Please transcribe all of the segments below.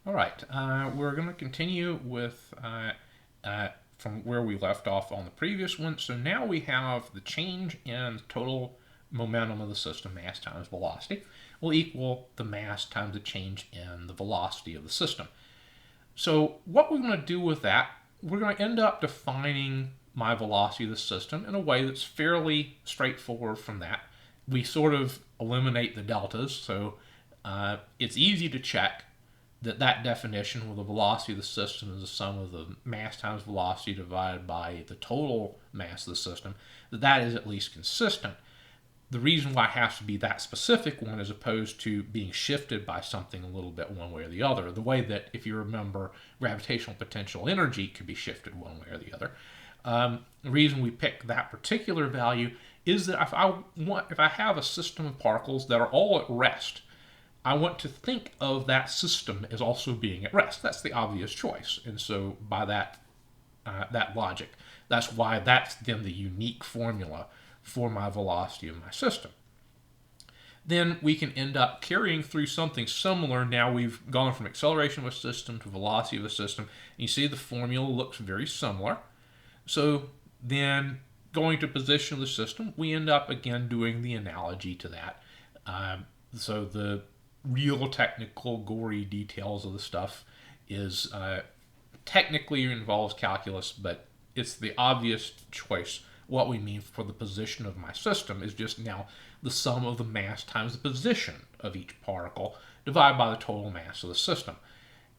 All right, we're going to continue with from where we left off on the previous one. So now we have the change in total momentum of the system, mass times velocity, will equal the mass times the change in the velocity of the system. So what we're going to do with that, we're going to end up defining my velocity of the system in a way that's fairly straightforward from that. We sort of eliminate the deltas, so it's easy to check that definition where the velocity of the system is the sum of the mass times velocity divided by the total mass of the system, that is at least consistent. The reason why it has to be that specific one as opposed to being shifted by something a little bit one way or the other, the way that, if you remember, gravitational potential energy could be shifted one way or the other. The reason we pick that particular value is that if I have a system of particles that are all at rest, I want to think of that system as also being at rest. That's the obvious choice. And so by that logic, that's why that's then the unique formula for my velocity of my system. Then we can end up carrying through something similar. Now we've gone from acceleration of a system to velocity of a system. And you see the formula looks very similar. So then going to position of the system, we end up again doing the analogy to that. So the real technical gory details of the stuff is technically involves calculus, but it's the obvious choice. What we mean for the position of my system is just now the sum of the mass times the position of each particle divided by the total mass of the system.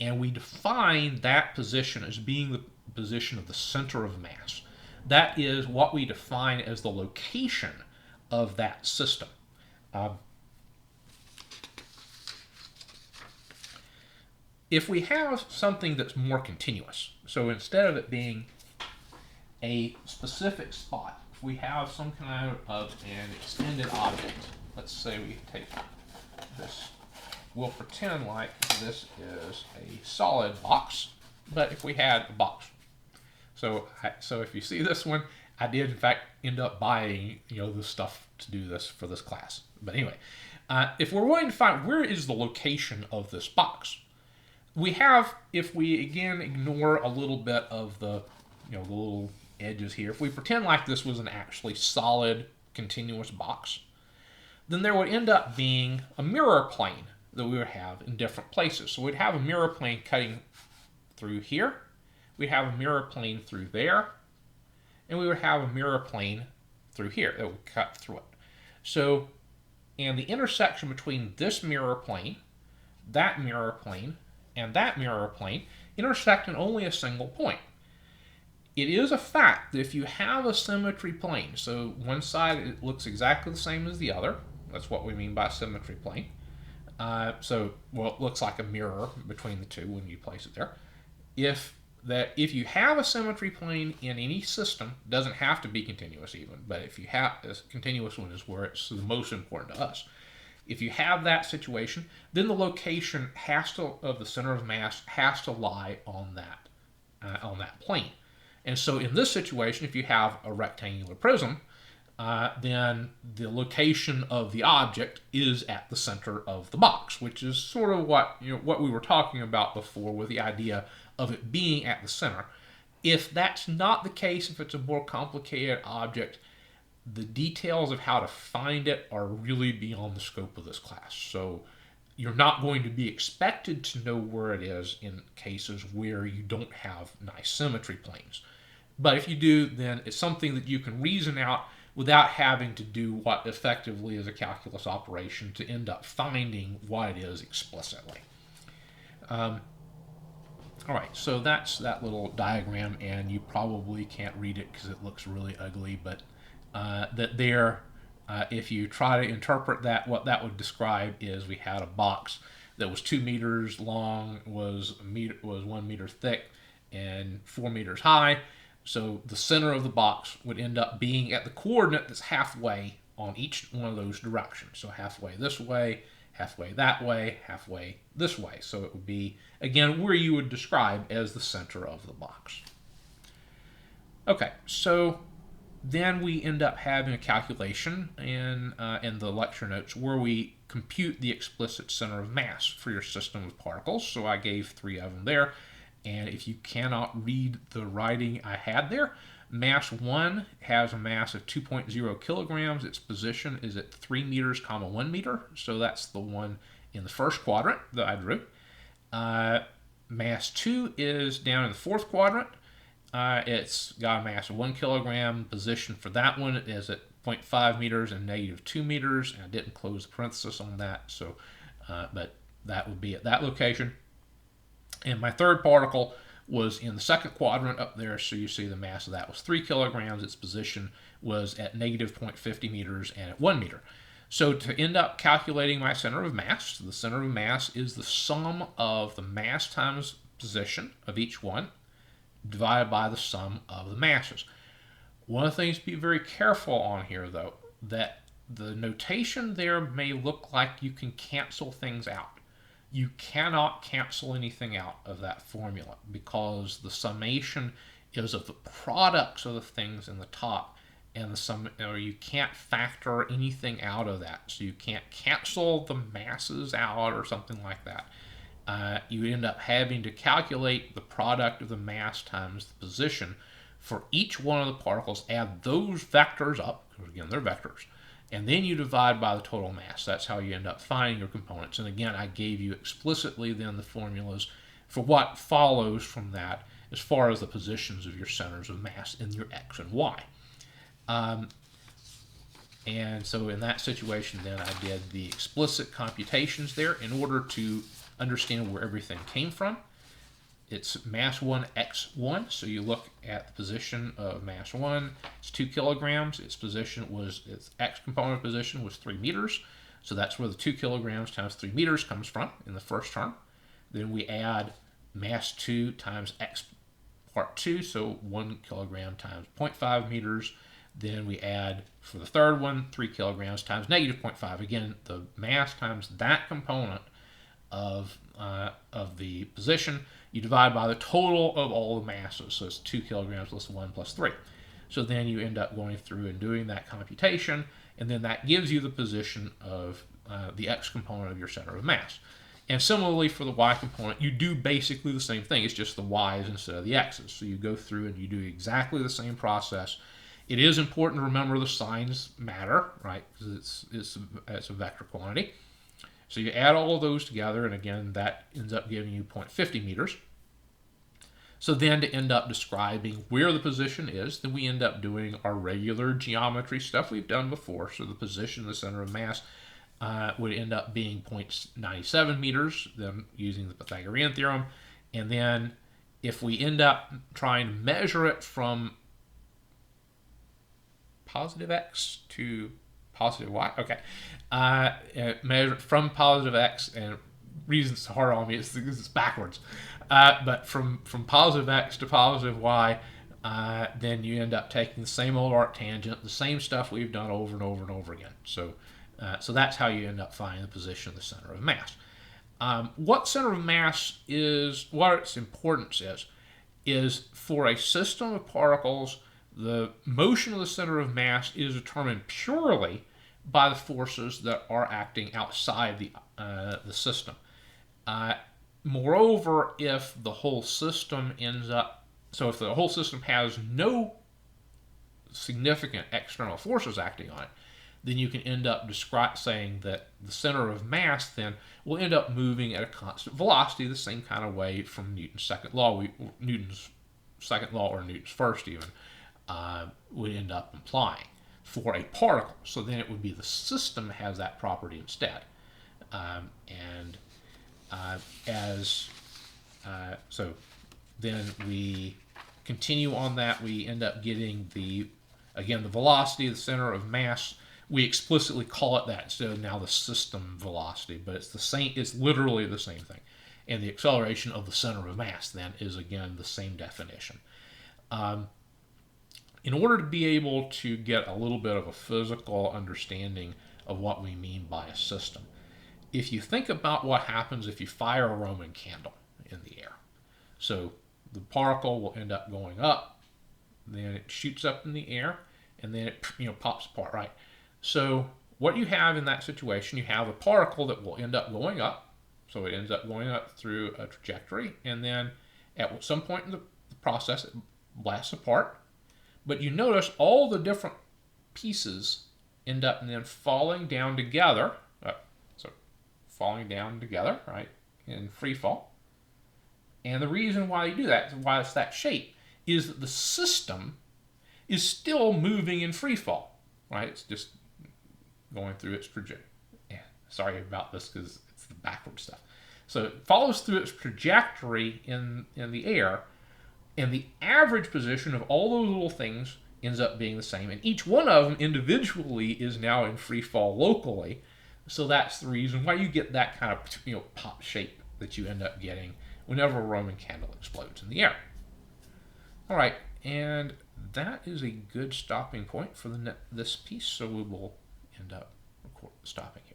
And we define that position as being the position of the center of mass. That is what we define as the location of that system. If we have something that's more continuous, so instead of it being a specific spot, if we have some kind of an extended object, let's say we take this, we'll pretend like this is a solid box, but if we had a box. So if you see this one, I did in fact end up buying the stuff to do this for this class. But anyway, if we're wanting to find where is the location of this box, we have, if we again ignore a little bit of the little edges here, if we pretend like this was an actually solid continuous box, then there would end up being a mirror plane that we would have in different places. So we'd have a mirror plane cutting through here, we'd have a mirror plane through there, and we would have a mirror plane through here that would cut through it. So, and the intersection between this mirror plane, that mirror plane, and that mirror plane intersect in only a single point. It is a fact that if you have a symmetry plane, so one side it looks exactly the same as the other, that's what we mean by symmetry plane. It looks like a mirror between the two when you place it there. If you have a symmetry plane in any system, doesn't have to be continuous even, but if you have a continuous one is where it's the most important to us. If you have that situation, then the location of the center of mass has to lie on that plane. And so in this situation, if you have a rectangular prism, then the location of the object is at the center of the box, which is sort of what we were talking about before with the idea of it being at the center. If that's not the case, if it's a more complicated object, the details of how to find it are really beyond the scope of this class. So you're not going to be expected to know where it is in cases where you don't have nice symmetry planes. But if you do, then it's something that you can reason out without having to do what effectively is a calculus operation to end up finding what it is explicitly. All right, so that's that little diagram, and you probably can't read it because it looks really ugly, but if you try to interpret that, what that would describe is we had a box that was 2 meters long, was 1 meter thick, and 4 meters high. So the center of the box would end up being at the coordinate that's halfway on each one of those directions. So halfway this way, halfway that way, halfway this way. So it would be, again, where you would describe as the center of the box. Okay, so Then we end up having a calculation in the lecture notes where we compute the explicit center of mass for your system of particles. So I gave 3 of them there. And if you cannot read the writing I had there, mass 1 has a mass of 2.0 kilograms. Its position is at 3 meters, 1 meter. So that's the one in the first quadrant that I drew. Mass 2 is down in the fourth quadrant. It's got a mass of 1 kilogram. Position for that one is at 0.5 meters and -2 meters. And I didn't close the parenthesis on that, so but that would be at that location. And my third particle was in the second quadrant up there, so you see the mass of that was 3 kilograms. Its position was at -0.50 meters and at 1 meter. So to end up calculating my center of mass, the center of mass is the sum of the mass times position of each one divided by the sum of the masses. One of the things to be very careful on here, though, that the notation there may look like you can cancel things out. You cannot cancel anything out of that formula because the summation is of the products of the things in the top, and the sum, or you can't factor anything out of that. So you can't cancel the masses out or something like that. You end up having to calculate the product of the mass times the position for each one of the particles, add those vectors up, because again, they're vectors, and then you divide by the total mass. That's how you end up finding your components. And again, I gave you explicitly then the formulas for what follows from that as far as the positions of your centers of mass in your X and Y. And so in that situation, then I did the explicit computations there in order to understand where everything came from. It's mass 1 x1, so you look at the position of mass 1. It's 2 kilograms. Its x component position was 3 meters, so that's where the 2 kilograms times 3 meters comes from in the first term. Then we add mass 2 times x part 2, so 1 kilogram times 0.5 meters. Then we add, for the third one, 3 kilograms times -0.5. Again, the mass times that component of the position. You divide by the total of all the masses, so it's 2 kilograms plus 1 plus 3. So then you end up going through and doing that computation, and then that gives you the position of the x component of your center of mass. And similarly for the y component, you do basically the same thing. It's just the y's instead of the x's. So you go through and you do exactly the same process. It is important to remember the signs matter, right? Because it's a vector quantity. So you add all of those together, and again, that ends up giving you 0.50 meters. So then to end up describing where the position is, then we end up doing our regular geometry stuff we've done before. So the position of the center of mass would end up being 0.97 meters, then using the Pythagorean theorem. And then if we end up trying to measure it from positive x to positive y, okay, measure from positive x, and reasons it's hard on me is because it's backwards, but from positive x to positive y, then you end up taking the same old arctangent, the same stuff we've done over and over and over again. So that's how you end up finding the position of the center of mass. What center of mass is, what its importance is for a system of particles, the motion of the center of mass is determined purely by the forces that are acting outside the system. Moreover, if the whole system if the whole system has no significant external forces acting on it, then you can end up saying that the center of mass then will end up moving at a constant velocity, the same kind of way from Newton's second law, Newton's second law, or Newton's first even, would end up implying for a particle. So then it would be the system has that property instead. So then we continue on that. We end up getting the velocity of the center of mass. We explicitly call it that instead of now the system velocity, but it's the same. It's literally the same thing. And the acceleration of the center of mass then is again the same definition. In order to be able to get a little bit of a physical understanding of what we mean by a system, if you think about what happens if you fire a Roman candle in the air. So the particle will end up going up, then it shoots up in the air, and then it pops apart, right? So what you have in that situation, you have a particle that will end up going up. So it ends up going up through a trajectory, and then at some point in the process, it blasts apart. But you notice all the different pieces end up then falling down together. So falling down together, right, in free fall. And the reason why you do that, why it's that shape, is that the system is still moving in free fall, right? It's just going through its trajectory. Yeah, sorry about this because it's the backward stuff. So it follows through its trajectory in the air, and the average position of all those little things ends up being the same. And each one of them individually is now in free fall locally. So that's the reason why you get that kind of pop shape that you end up getting whenever a Roman candle explodes in the air. All right, and that is a good stopping point for this piece, so we will end up stopping here.